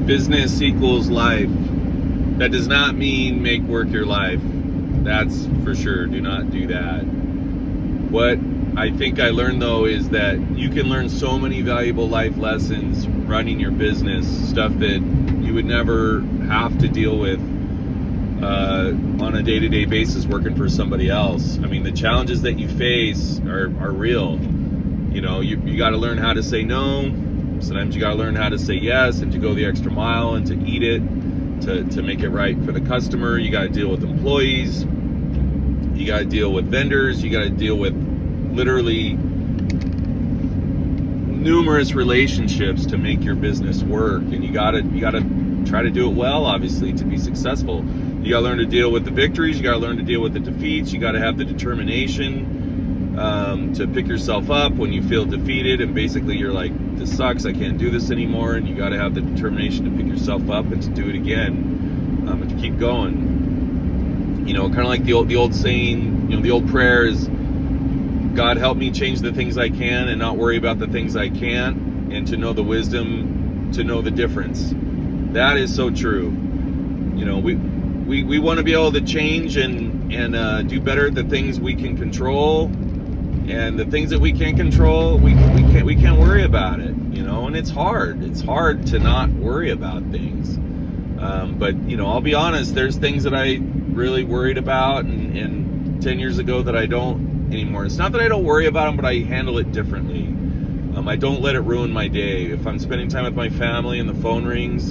business equals life. That does not mean make work your life. That's for sure. Do not do that. What I think I learned, though, is that you can learn so many valuable life lessons running your business, stuff that you would never have to deal with on a day-to-day basis working for somebody else. I mean, the challenges that you face are real. You know, you got to learn how to say no. Sometimes you got to learn how to say yes and to go the extra mile and to eat it, to make it right for the customer. You got to deal with employees. You got to deal with vendors. You got to deal with literally numerous relationships to make your business work. And you got to try to do it well, obviously, to be successful. You got to learn to deal with the victories. You got to learn to deal with the defeats. You got to have the determination to pick yourself up when you feel defeated and basically you're like, this sucks, I can't do this anymore. And you got to have the determination to pick yourself up and to do it again, and to keep going. You know, kind of like the old saying, you know, the old prayer is, God, help me change the things I can and not worry about the things I can't, and to know the wisdom to know the difference. That is so true. You know, we want to be able to change and do better at the things we can control, and the things that we can't control, we can't worry about it. You know, and it's hard. It's hard to not worry about things. But you know, I'll be honest. There's things that I really worried about, and 10 years ago that I don't anymore. It's not that I don't worry about them, but I handle it differently. I don't let it ruin my day. If I'm spending time with my family and the phone rings,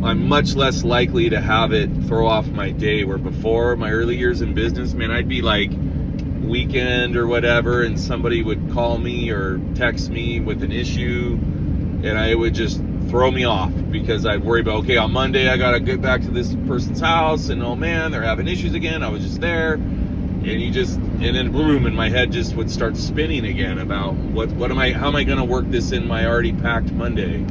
I'm much less likely to have it throw off my day. Where before, my early years in business, man, I'd be like weekend or whatever, and somebody would call me or text me with an issue, and I would just throw me off because I'd worry about, okay, on Monday I gotta get back to this person's house, and oh man, they're having issues again. I was just there. And then boom, and my head just would start spinning again about how am I going to work this in my already packed Monday?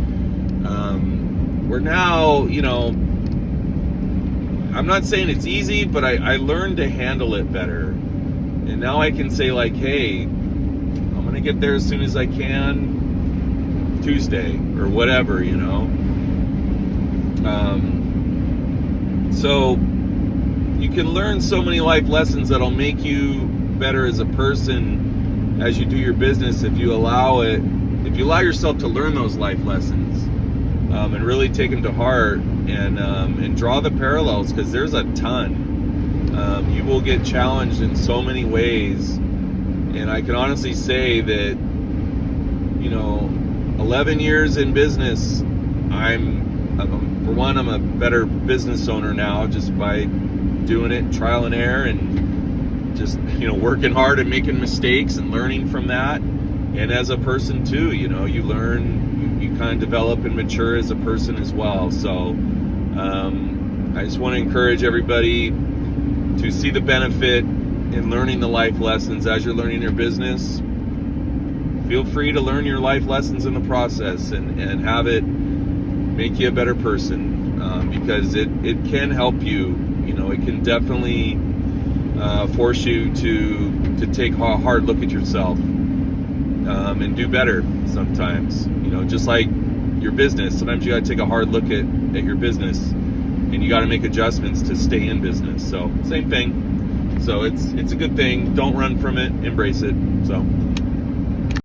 Where now, you know, I'm not saying it's easy, but I learned to handle it better. And now I can say like, hey, I'm going to get there as soon as I can Tuesday or whatever, you know. So you can learn so many life lessons that'll make you better as a person as you do your business if you allow yourself to learn those life lessons, and really take them to heart, and draw the parallels, because there's a ton. You will get challenged in so many ways, and I can honestly say that, you know, 11 years in business, I'm a better business owner now just by doing it trial and error, and just, you know, working hard and making mistakes and learning from that. And as a person too, you know, you learn, you kind of develop and mature as a person as well. So I just want to encourage everybody to see the benefit in learning the life lessons as you're learning your business. Feel free to learn your life lessons in the process and have it make you a better person, because it can help you. You know, it can definitely force you to take a hard look at yourself, and do better sometimes. You know, just like your business, sometimes you got to take a hard look at your business, and you got to make adjustments to stay in business. So same thing. So it's a good thing. Don't run from it. Embrace it. So.